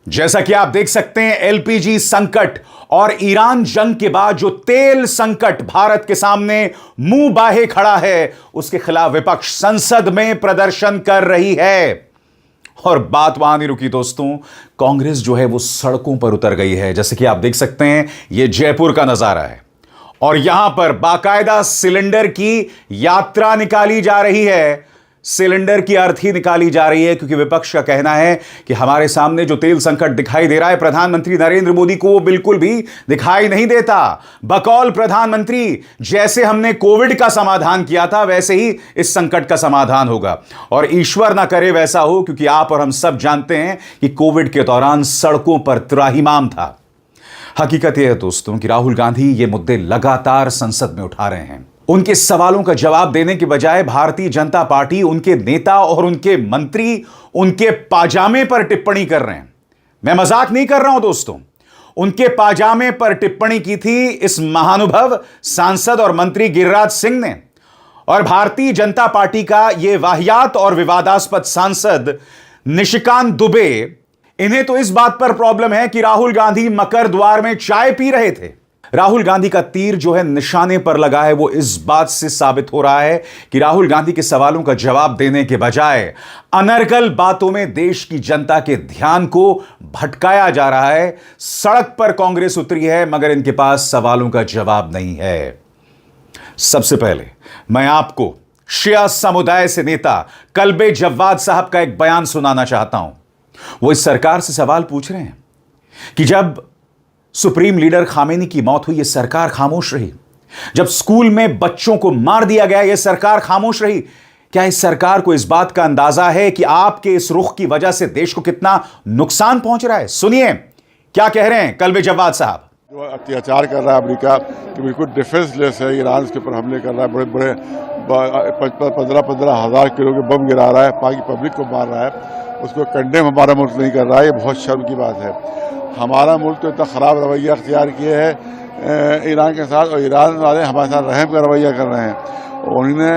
जैसा कि आप देख सकते हैं, एलपीजी संकट और ईरान जंग के बाद जो तेल संकट भारत के सामने मुंह बाहे खड़ा है, उसके खिलाफ विपक्ष संसद में प्रदर्शन कर रही है। और बात वहां नहीं रुकी दोस्तों, कांग्रेस जो है वो सड़कों पर उतर गई है। जैसे कि आप देख सकते हैं, यह जयपुर का नजारा है और यहां पर बाकायदा सिलेंडर की यात्रा निकाली जा रही है। सिलेंडर की अर्थी निकाली जा रही है क्योंकि विपक्ष का कहना है कि हमारे सामने जो तेल संकट दिखाई दे रहा है, प्रधानमंत्री नरेंद्र मोदी को वो बिल्कुल भी दिखाई नहीं देता। बकौल प्रधानमंत्री, जैसे हमने कोविड का समाधान किया था वैसे ही इस संकट का समाधान होगा। और ईश्वर ना करे वैसा हो, क्योंकि आप और हम सब जानते हैं कि कोविड के दौरान सड़कों पर त्राहिमाम था। हकीकत यह है दोस्तों कि राहुल गांधी ये मुद्दे लगातार संसद में उठा रहे हैं। उनके सवालों का जवाब देने के बजाय भारतीय जनता पार्टी, उनके नेता और उनके मंत्री उनके पाजामे पर टिप्पणी कर रहे हैं। मैं मजाक नहीं कर रहा हूं दोस्तों, उनके पाजामे पर टिप्पणी की थी इस महानुभव सांसद और मंत्री गिरिराज सिंह ने। और भारतीय जनता पार्टी का यह वाहियात और विवादास्पद सांसद निशिकांत दुबे, इन्हें तो इस बात पर प्रॉब्लम है कि राहुल गांधी मकर द्वार में चाय पी रहे थे। राहुल गांधी का तीर जो है निशाने पर लगा है, वो इस बात से साबित हो रहा है कि राहुल गांधी के सवालों का जवाब देने के बजाय अनर्गल बातों में देश की जनता के ध्यान को भटकाया जा रहा है। सड़क पर कांग्रेस उतरी है मगर इनके पास सवालों का जवाब नहीं है। सबसे पहले मैं आपको शिया समुदाय से नेता कल्बे जव्वाद साहब का एक बयान सुनाना चाहता हूं। वो इस सरकार से सवाल पूछ रहे हैं कि जब सुप्रीम लीडर खामेनी की मौत हुई, यह सरकार खामोश रही। जब स्कूल में बच्चों को मार दिया गया, यह सरकार खामोश रही। क्या इस सरकार को इस बात का अंदाजा है कि आपके इस रुख की वजह से देश को कितना नुकसान पहुंच रहा है? सुनिए क्या कह रहे हैं कल्बे जव्वाद साहब। जो अत्याचार कर रहा है अमेरिका, कि बिल्कुल डिफेंसलेस है, ईरान के ऊपर हमले कर रहा है, बड़े बड़े 15-15 हज़ार किलो के बम गिरा रहा है, पाकि पब्लिक को मार रहा है, उसको कंडेम हमारा मुल्क नहीं कर रहा है। ये बहुत शर्म की बात है। हमारा मुल्क तो इतना ख़राब रवैया अख्तियार किए है ईरान के साथ, और ईरान वाले हमारे साथ रहम का रवैया कर रहे हैं। उन्होंने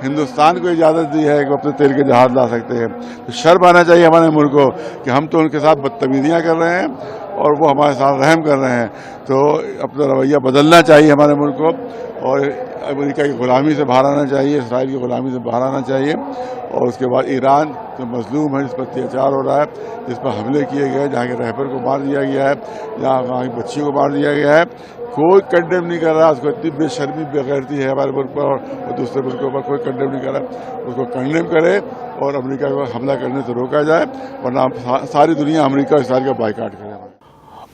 हिंदुस्तान को इजाज़त दी है कि वो अपने तेल के जहाज़ ला सकते हैं। तो शर्म आना चाहिए हमारे मुल्क को कि हम तो उनके साथ बदतमीजियाँ कर रहे हैं और वो हमारे साथ रहम कर रहे हैं। तो अपना रवैया बदलना चाहिए हमारे मुल्क को, और अमेरिका की ग़ुलामी से बाहर आना चाहिए, इसराइल की ग़ुलामी से बाहर आना चाहिए। और उसके बाद ईरान जो मजलूम है, जिस पर अत्याचार हो रहा है, जिस पर हमले किए गए, जहाँ के रहबर को मार दिया गया है, जहाँ वहाँ की बच्चियों को मार दिया गया है, कोई कंडेम नहीं कर रहा। उसको इतनी बेशर्मी बेगैरती है हमारे मुल्क पर और दूसरे मुल्कों पर, कोई कंडेम नहीं कर रहा। उसको कंडेम करे और अमेरिका को हमला करने से रोका जाए, वरना सारी दुनिया अमेरिका और इसराइल का बाइकाट करे।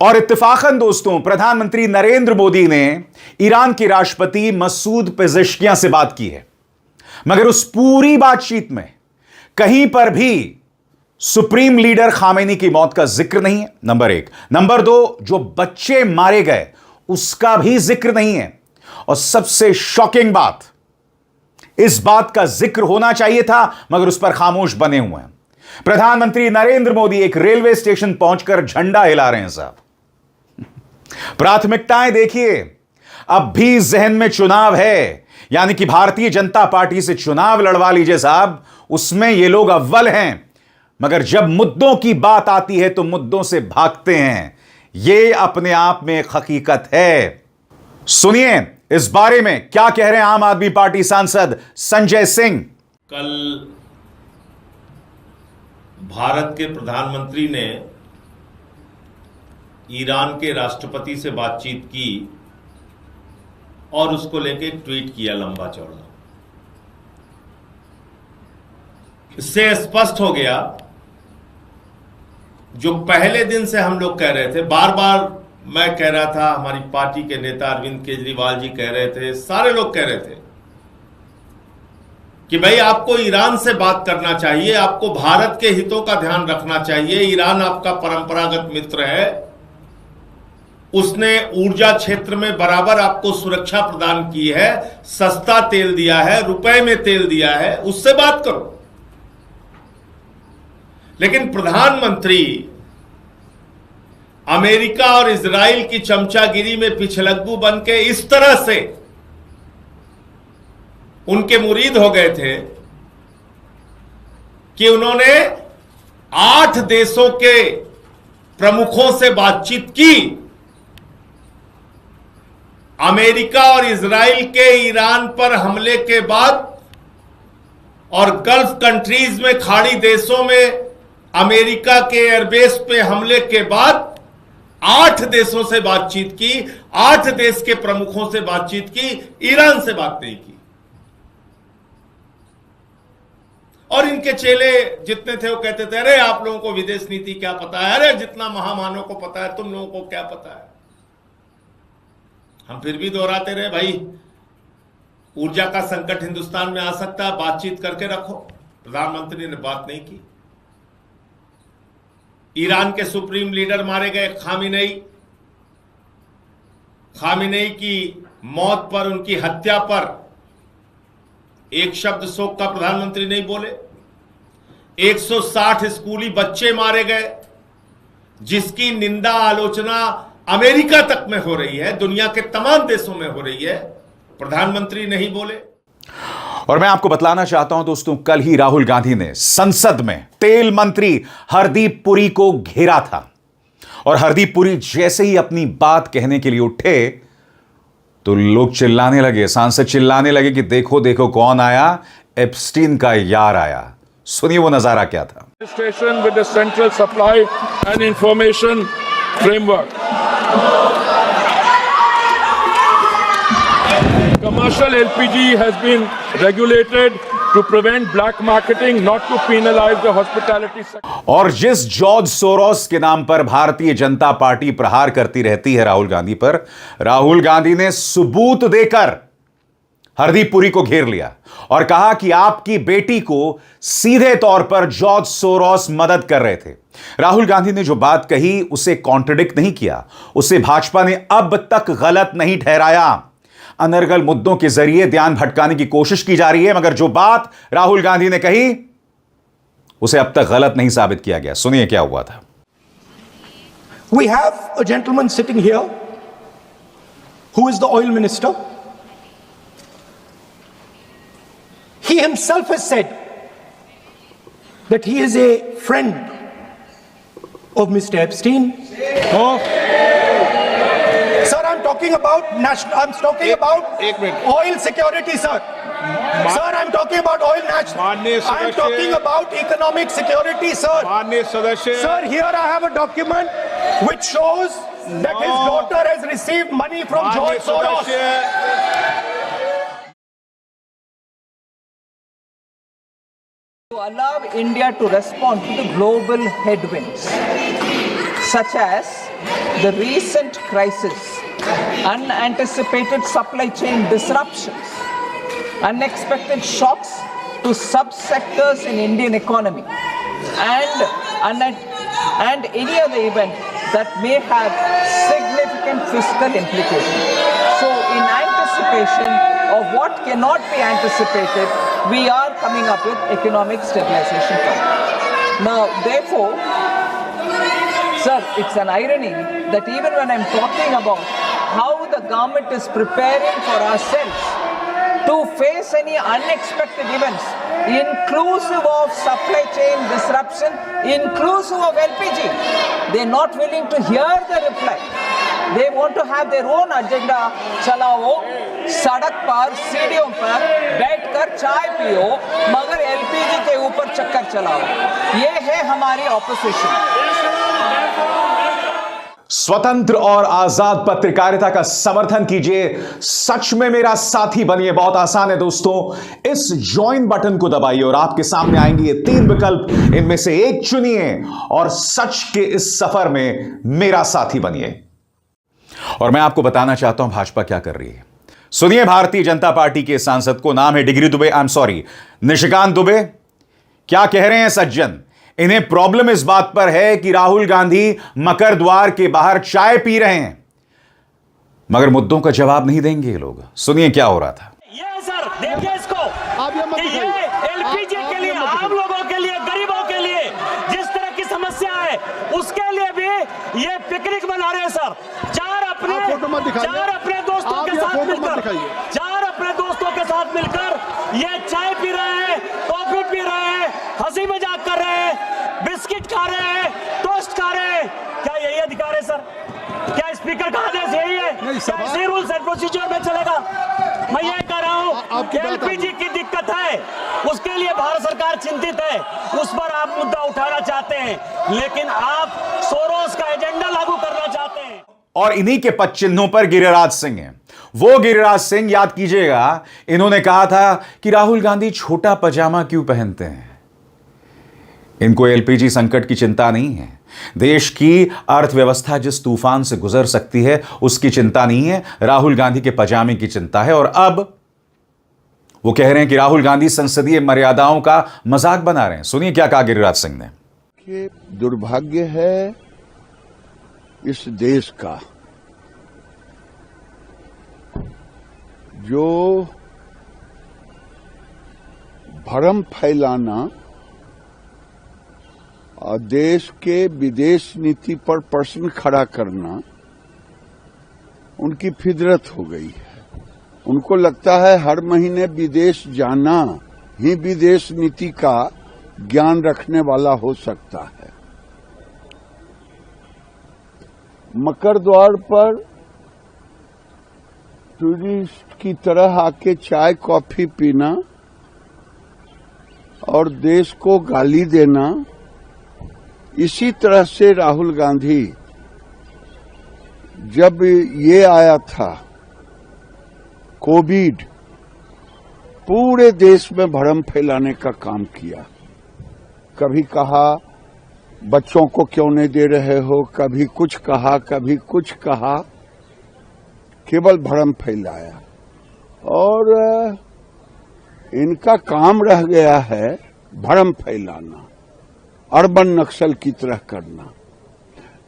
और इत्तेफाकन दोस्तों, प्रधानमंत्री नरेंद्र मोदी ने ईरान के राष्ट्रपति मसूद पेजेश्कियां से बात की है, मगर उस पूरी बातचीत में कहीं पर भी सुप्रीम लीडर खामेनी की मौत का जिक्र नहीं है, नंबर 1। नंबर 2, जो बच्चे मारे गए उसका भी जिक्र नहीं है। और सबसे शॉकिंग बात, इस बात का जिक्र होना चाहिए था मगर उस पर खामोश बने हुए हैं। प्रधानमंत्री नरेंद्र मोदी एक रेलवे स्टेशन पहुंचकर झंडा हिला रहे हैं साहब। प्राथमिकताएं देखिए, अब भी जहन में चुनाव है, यानी कि भारतीय जनता पार्टी से चुनाव लड़वा लीजिए साहब, उसमें ये लोग अव्वल हैं। मगर जब मुद्दों की बात आती है तो मुद्दों से भागते हैं। यह अपने आप में एक हकीकत है। सुनिए इस बारे में क्या कह रहे हैं आम आदमी पार्टी सांसद संजय सिंह। कल भारत के प्रधानमंत्री ने ईरान के राष्ट्रपति से बातचीत की और उसको लेके एक ट्वीट किया लंबा चौड़ा। इससे स्पष्ट हो गया, जो पहले दिन से हम लोग कह रहे थे, बार बार मैं कह रहा था, हमारी पार्टी के नेता अरविंद केजरीवाल जी कह रहे थे, सारे लोग कह रहे थे कि भाई आपको ईरान से बात करना चाहिए, आपको भारत के हितों का ध्यान रखना चाहिए। ईरान आपका परंपरागत मित्र है, उसने ऊर्जा क्षेत्र में बराबर आपको सुरक्षा प्रदान की है, सस्ता तेल दिया है, रुपए में तेल दिया है, उससे बात करो। लेकिन प्रधानमंत्री अमेरिका और इजराइल की चमचागिरी में पिछलग्गू बन के इस तरह से उनके मुरीद हो गए थे कि उन्होंने 8 देशों के प्रमुखों से बातचीत की। अमेरिका और इजराइल के ईरान पर हमले के बाद और गल्फ कंट्रीज में, खाड़ी देशों में अमेरिका के एयरबेस पे हमले के बाद 8 देशों से बातचीत की, 8 देश के प्रमुखों से बातचीत की, ईरान से बात नहीं की। और इनके चेले जितने थे वो कहते थे, अरे आप लोगों को विदेश नीति क्या पता है, अरे जितना महामानव को पता है तुम लोगों को क्या पता है। हम फिर भी दोहराते रहे, भाई ऊर्जा का संकट हिंदुस्तान में आ सकता है, बातचीत करके रखो। प्रधानमंत्री ने बात नहीं की। ईरान के सुप्रीम लीडर मारे गए, खामिनेई की मौत पर, उनकी हत्या पर एक शब्द शोक का प्रधानमंत्री नहीं बोले। 160 स्कूली बच्चे मारे गए, जिसकी निंदा आलोचना अमेरिका तक में हो रही है, दुनिया के तमाम देशों में हो रही है, प्रधानमंत्री नहीं बोले। और मैं आपको बतलाना चाहता हूं दोस्तों, कल ही राहुल गांधी ने संसद में तेल मंत्री हरदीप पुरी को घेरा था। और हरदीप पुरी जैसे ही अपनी बात कहने के लिए उठे तो लोग चिल्लाने लगे, सांसद चिल्लाने लगे कि देखो देखो कौन आया, एप्स्टीन का यार आया। सुनिए वो नजारा क्या था। With the central supply and information framework. Commercial LPG has been regulated to prevent black marketing, not to penalize the hospitality sector. और जिस जॉर्ज सोरोस के नाम पर भारतीय जनता पार्टी प्रहार करती रहती है राहुल गांधी पर, राहुल गांधी ने सबूत देकर हरदीप पुरी को घेर लिया और कहा कि आपकी बेटी को सीधे तौर पर जॉर्ज सोरोस मदद कर रहे थे। राहुल गांधी ने जो बात कही उसे कॉन्ट्रडिक्ट नहीं किया, उसे भाजपा ने अब तक गलत नहीं ठहराया। अनर्गल मुद्दों के जरिए ध्यान भटकाने की कोशिश की जा रही है, मगर जो बात राहुल गांधी ने कही उसे अब तक गलत नहीं साबित किया गया। सुनिए क्या हुआ था। We have a gentleman sitting here who is the oil minister. He himself has said that he is a friend of Mr. Epstein. Sir, I'm talking about oil security, sir. Sir, I'm talking about oil national. I'm talking about economic security, sir. Sir, here I have a document which shows that his daughter has received money from George Soros. To allow India to respond to the global headwinds, such as the recent crisis, unanticipated supply chain disruptions, unexpected shocks to subsectors in Indian economy, and any other event that may have significant fiscal implications. So, in anticipation of what cannot be anticipated, we are coming up with economic stabilization fund. Now, therefore, sir, it's an irony that even when I'm talking about how the government is preparing for ourselves to face any unexpected events, inclusive of supply chain disruption, inclusive of LPG, they're not willing to hear the reply. They want to have their own agenda. चलाओ, सड़क पर, सीढ़ियों पर बैठकर चाय पियो, मगर LPG के ऊपर चक्कर चलाओ। ये है हमारी ऑपोजिशन। स्वतंत्र और आजाद पत्रकारिता का समर्थन कीजिए, सच में मेरा साथी बनिए। बहुत आसान है दोस्तों, इस ज्वाइन बटन को दबाइए और आपके सामने आएंगे ये 3 विकल्प, इनमें से एक चुनिए और सच के इस सफर में मेरा साथी बनिए। और मैं आपको बताना चाहता हूं भाजपा क्या कर रही है। सुनिए भारतीय जनता पार्टी के सांसद को, नाम है डिग्री दुबे, निशिकांत दुबे, क्या कह रहे हैं सज्जन। इन्हें प्रॉब्लम इस बात पर है कि राहुल गांधी मकर द्वार के बाहर चाय पी रहे हैं, मगर मुद्दों का जवाब नहीं देंगे ये लोग। सुनिए क्या हो रहा था। ये सर देखिए इसको, ये एलपीजी के लिए, आम लोगों के लिए, गरीबों के लिए जिस तरह की समस्या है उसके लिए भी ये पिकनिक मना रहे हैं सर। चार अपने दोस्तों के साथ मिलकर ये चाय पी रहे हैं, कॉफी पी रहे हैं, हंसी मजाक कर रहे हैं, बिस्किट खा रहे हैं, टोस्ट खा रहे हैं। क्या स्पीकर का आदेश यही है, ऐसे रूल्स एंड प्रोसीजर में चलेगा। मैं ये कह रहा हूँ एलपीजी की दिक्कत है, उसके लिए भारत सरकार चिंतित है, उस पर आप मुद्दा उठाना चाहते हैं, लेकिन आप सोरोस का एजेंडा लागू करना चाहते हैं। और इन्हीं के पद चिन्हों पर गिरिराज सिंह है। वो गिरिराज सिंह, याद कीजिएगा, इन्होंने कहा था कि राहुल गांधी छोटा पजामा क्यों पहनते हैं। इनको एलपीजी संकट की चिंता नहीं है, देश की अर्थव्यवस्था जिस तूफान से गुजर सकती है उसकी चिंता नहीं है, राहुल गांधी के पजामे की चिंता है। और अब वो कह रहे हैं कि राहुल गांधी संसदीय मर्यादाओं का मजाक बना रहे हैं। सुनिए क्या कहा गिरिराज सिंह ने। कि दुर्भाग्य है इस देश का, जो भ्रम फैलाना और देश के विदेश नीति पर प्रश्न खड़ा करना उनकी फितरत हो गई है। उनको लगता है हर महीने विदेश जाना ही विदेश नीति का ज्ञान रखने वाला हो सकता है। मकर द्वार पर टूरिस्ट की तरह आके चाय कॉफी पीना और देश को गाली देना, इसी तरह से राहुल गांधी जब ये आया था कोविड, पूरे देश में भ्रम फैलाने का काम किया। कभी कहा बच्चों को क्यों नहीं दे रहे हो, कभी कुछ कहा, कभी कुछ कहा, केवल भ्रम फैलाया। और इनका काम रह गया है भ्रम फैलाना, अर्बन नक्सल की तरह करना।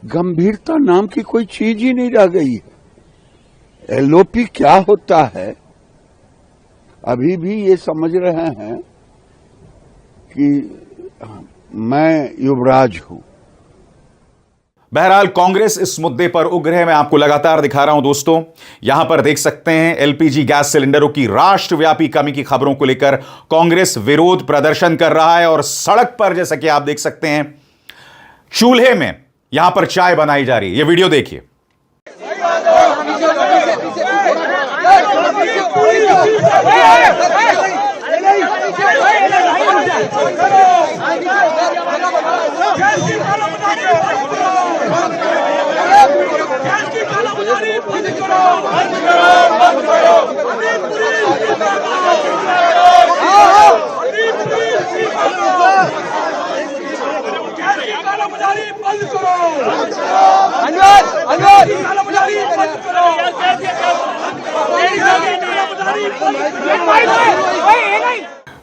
गंभीरता नाम की कोई चीज ही नहीं रह गई है। एलओपी क्या होता है अभी भी ये समझ रहे हैं कि मैं युवराज हूं। बहरहाल कांग्रेस इस मुद्दे पर उग्र है। मैं आपको लगातार दिखा रहा हूं दोस्तों, यहां पर देख सकते हैं एलपीजी गैस सिलेंडरों की राष्ट्रव्यापी कमी की खबरों को लेकर कांग्रेस विरोध प्रदर्शन कर रहा है। और सड़क पर जैसा कि आप देख सकते हैं चूल्हे में यहां पर चाय बनाई जा रही है। यह वीडियो देखिए।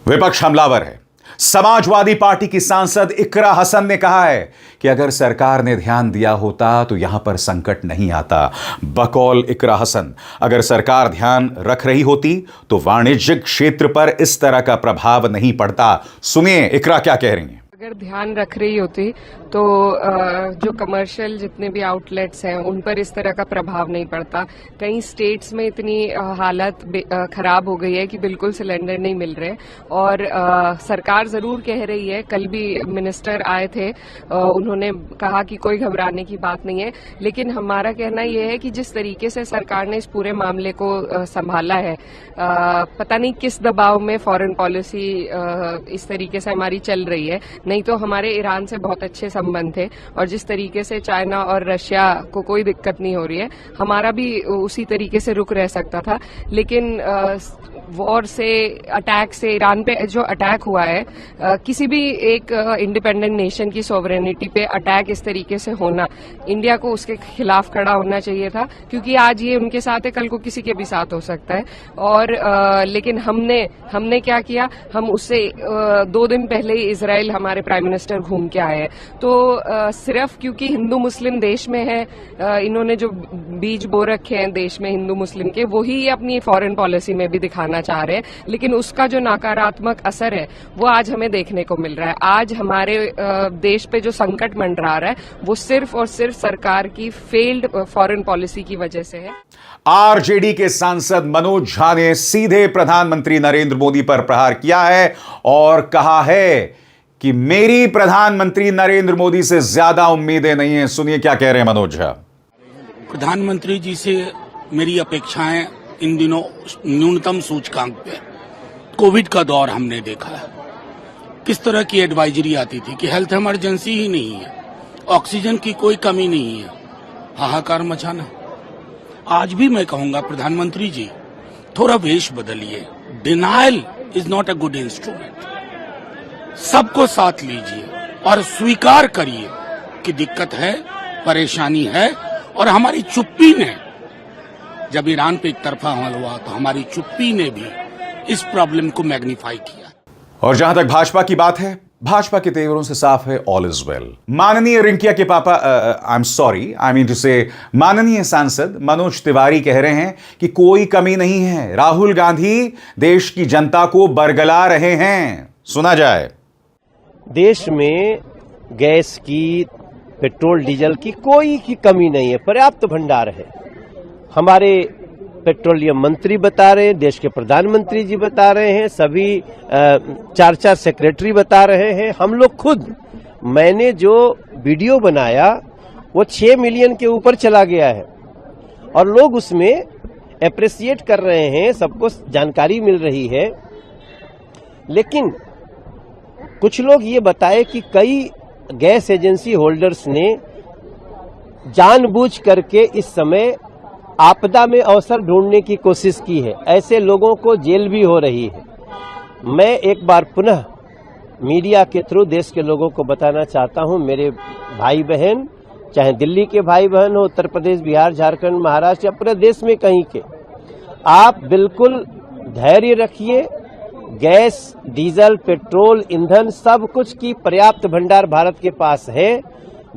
विपक्ष हमलावर है। समाजवादी पार्टी की सांसद इकरा हसन ने कहा है कि अगर सरकार ने ध्यान दिया होता तो यहां पर संकट नहीं आता। बकौल इकरा हसन, अगर सरकार ध्यान रख रही होती तो वाणिज्यिक क्षेत्र पर इस तरह का प्रभाव नहीं पड़ता। सुनिए इकरा क्या कह रही हैं। अगर ध्यान रख रही होती तो जो कमर्शियल जितने भी आउटलेट्स हैं उन पर इस तरह का प्रभाव नहीं पड़ता। कई स्टेट्स में इतनी हालत खराब हो गई है कि बिल्कुल सिलेंडर नहीं मिल रहे। और सरकार जरूर कह रही है, कल भी मिनिस्टर आए थे, उन्होंने कहा कि कोई घबराने की बात नहीं है। लेकिन हमारा कहना यह है कि जिस तरीके से सरकार ने इस पूरे मामले को संभाला है, पता नहीं किस दबाव में फॉरेन पॉलिसी इस तरीके से हमारी चल रही है। नहीं तो हमारे ईरान से बहुत अच्छे संबंध थे और जिस तरीके से चाइना और रशिया को कोई दिक्कत नहीं हो रही है, हमारा भी उसी तरीके से रुक रह सकता था। लेकिन वॉर से, अटैक से, ईरान पे जो अटैक हुआ है, किसी भी एक इंडिपेंडेंट नेशन की सॉवरेनिटी पे अटैक इस तरीके से होना, इंडिया को उसके खिलाफ खड़ा होना चाहिए था। क्योंकि आज ये उनके साथ है, कल को किसी के भी साथ हो सकता है। और लेकिन हमने क्या किया, हम उससे 2 दिन पहले ही इजराइल हमारे प्राइम मिनिस्टर घूम के आए हैं। तो सिर्फ क्योंकि हिंदू मुस्लिम देश में है, इन्होंने जो बीज बो रखे हैं देश में हिंदू मुस्लिम के, वही अपनी फॉरेन पॉलिसी में भी दिखाना चाह रहे हैं। लेकिन उसका जो नकारात्मक असर है वो आज हमें देखने को मिल रहा है। आज हमारे देश पे जो संकट मंडरा रहा है वो सिर्फ और सिर्फ सरकार की फेल्ड फॉरेन पॉलिसी की वजह से है। आरजेडी के सांसद मनोज झा ने सीधे प्रधानमंत्री नरेंद्र मोदी पर प्रहार किया है और कहा है कि मेरी प्रधानमंत्री नरेंद्र मोदी से ज्यादा उम्मीदें नहीं है। सुनिए क्या कह रहे हैं मनोज झा। प्रधानमंत्री जी से मेरी अपेक्षाएं इन दिनों न्यूनतम सूचकांक पे। कोविड का दौर हमने देखा है, किस तरह की एडवाइजरी आती थी कि हेल्थ इमरजेंसी ही नहीं है, ऑक्सीजन की कोई कमी नहीं है, हाहाकार मचाना। आज भी मैं कहूंगा प्रधानमंत्री जी थोड़ा वेश बदलिए। Denial is not a good instrument. सबको साथ लीजिए और स्वीकार करिए कि दिक्कत है, परेशानी है, और हमारी चुप्पी ने, जब ईरान पे एक तरफा हमला हुआ तो हमारी चुप्पी ने भी इस प्रॉब्लम को मैग्नीफाई किया। और जहां तक भाजपा की बात है, भाजपा के तेवरों से साफ है, ऑल इज वेल। माननीय रिंकिया के पापा, I am sorry, I mean to say माननीय सांसद मनोज तिवारी कह रहे हैं कि कोई कमी नहीं है, राहुल गांधी देश की जनता को बरगला रहे हैं। सुना जाए। देश में गैस की, पेट्रोल डीजल की कोई की कमी नहीं है, पर्याप्त भंडार है। हमारे पेट्रोलियम मंत्री बता रहे हैं, देश के प्रधानमंत्री जी बता रहे हैं, सभी 4 सेक्रेटरी बता रहे हैं, हम लोग खुद। मैंने जो वीडियो बनाया वो 6 मिलियन के ऊपर चला गया है और लोग उसमें एप्रिसिएट कर रहे हैं, सबको जानकारी मिल रही है। लेकिन कुछ लोग ये बताए कि कई गैस एजेंसी होल्डर्स ने जानबूझ करके इस समय आपदा में अवसर ढूंढने की कोशिश की है, ऐसे लोगों को जेल भी हो रही है। मैं एक बार पुनः मीडिया के थ्रू देश के लोगों को बताना चाहता हूं, मेरे भाई बहन, चाहे दिल्ली के भाई बहन हो, उत्तर प्रदेश, बिहार, झारखंड, महाराष्ट्र या पूरे देश में कहीं के, आप बिल्कुल धैर्य रखिए। गैस, डीजल, पेट्रोल, ईंधन सब कुछ की पर्याप्त भंडार भारत के पास है।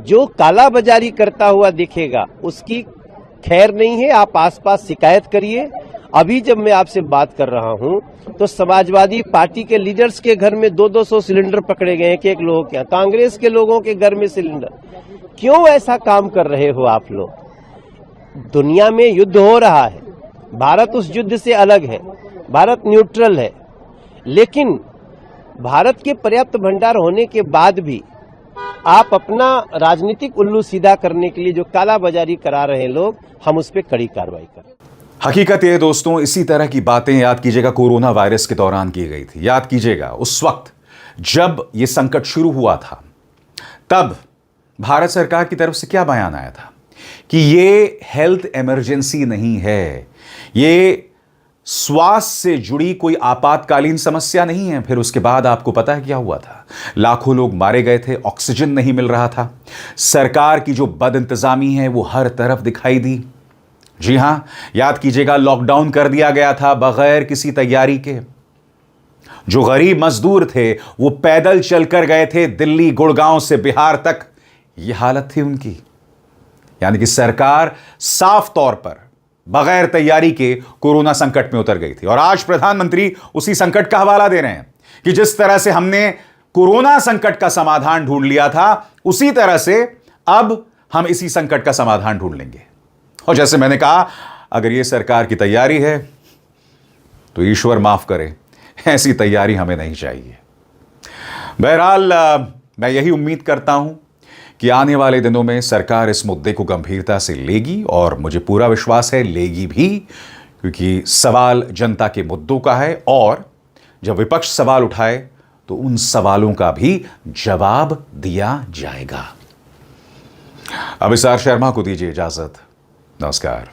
जो कालाबाजारी करता हुआ दिखेगा उसकी खैर नहीं है, आप आसपास शिकायत करिए। अभी जब मैं आपसे बात कर रहा हूं तो समाजवादी पार्टी के लीडर्स के घर में 200 सिलेंडर पकड़े गए एक लोगों के, कांग्रेस के लोगों के घर में सिलेंडर। क्यों ऐसा काम कर रहे हो आप लोग? दुनिया में युद्ध हो रहा है, भारत उस युद्ध से अलग है, भारत न्यूट्रल है। लेकिन भारत के पर्याप्त भंडार होने के बाद भी आप अपना राजनीतिक उल्लू सीधा करने के लिए जो कालाबाजारी करा रहे हैं लोग, हम उस पर कड़ी कार्रवाई करें। हकीकत यह दोस्तों, इसी तरह की बातें याद कीजिएगा कोरोना वायरस के दौरान की गई थी। याद कीजिएगा उस वक्त जब यह संकट शुरू हुआ था, तब भारत सरकार की तरफ से क्या बयान आया था कि यह हेल्थ इमरजेंसी नहीं है, यह स्वास्थ्य से जुड़ी कोई आपातकालीन समस्या नहीं है। फिर उसके बाद आपको पता है क्या हुआ था? लाखों लोग मारे गए थे, ऑक्सीजन नहीं मिल रहा था, सरकार की जो बदइंतजामी है वो हर तरफ दिखाई दी। जी हां, याद कीजिएगा लॉकडाउन कर दिया गया था बगैर किसी तैयारी के। जो गरीब मजदूर थे वो पैदल चलकर गए थे दिल्ली, गुड़गांव से बिहार तक। यह हालत थी उनकी। यानी कि सरकार साफ तौर पर बगैर तैयारी के कोरोना संकट में उतर गई थी। और आज प्रधानमंत्री उसी संकट का हवाला दे रहे हैं कि जिस तरह से हमने कोरोना संकट का समाधान ढूंढ लिया था, उसी तरह से अब हम इसी संकट का समाधान ढूंढ लेंगे। और जैसे मैंने कहा, अगर यह सरकार की तैयारी है तो ईश्वर माफ करे, ऐसी तैयारी हमें नहीं चाहिए। बहरहाल मैं यही उम्मीद करता हूं कि आने वाले दिनों में सरकार इस मुद्दे को गंभीरता से लेगी, और मुझे पूरा विश्वास है लेगी भी, क्योंकि सवाल जनता के मुद्दों का है। और जब विपक्ष सवाल उठाए तो उन सवालों का भी जवाब दिया जाएगा। अभिसार शर्मा को दीजिए इजाजत। नमस्कार।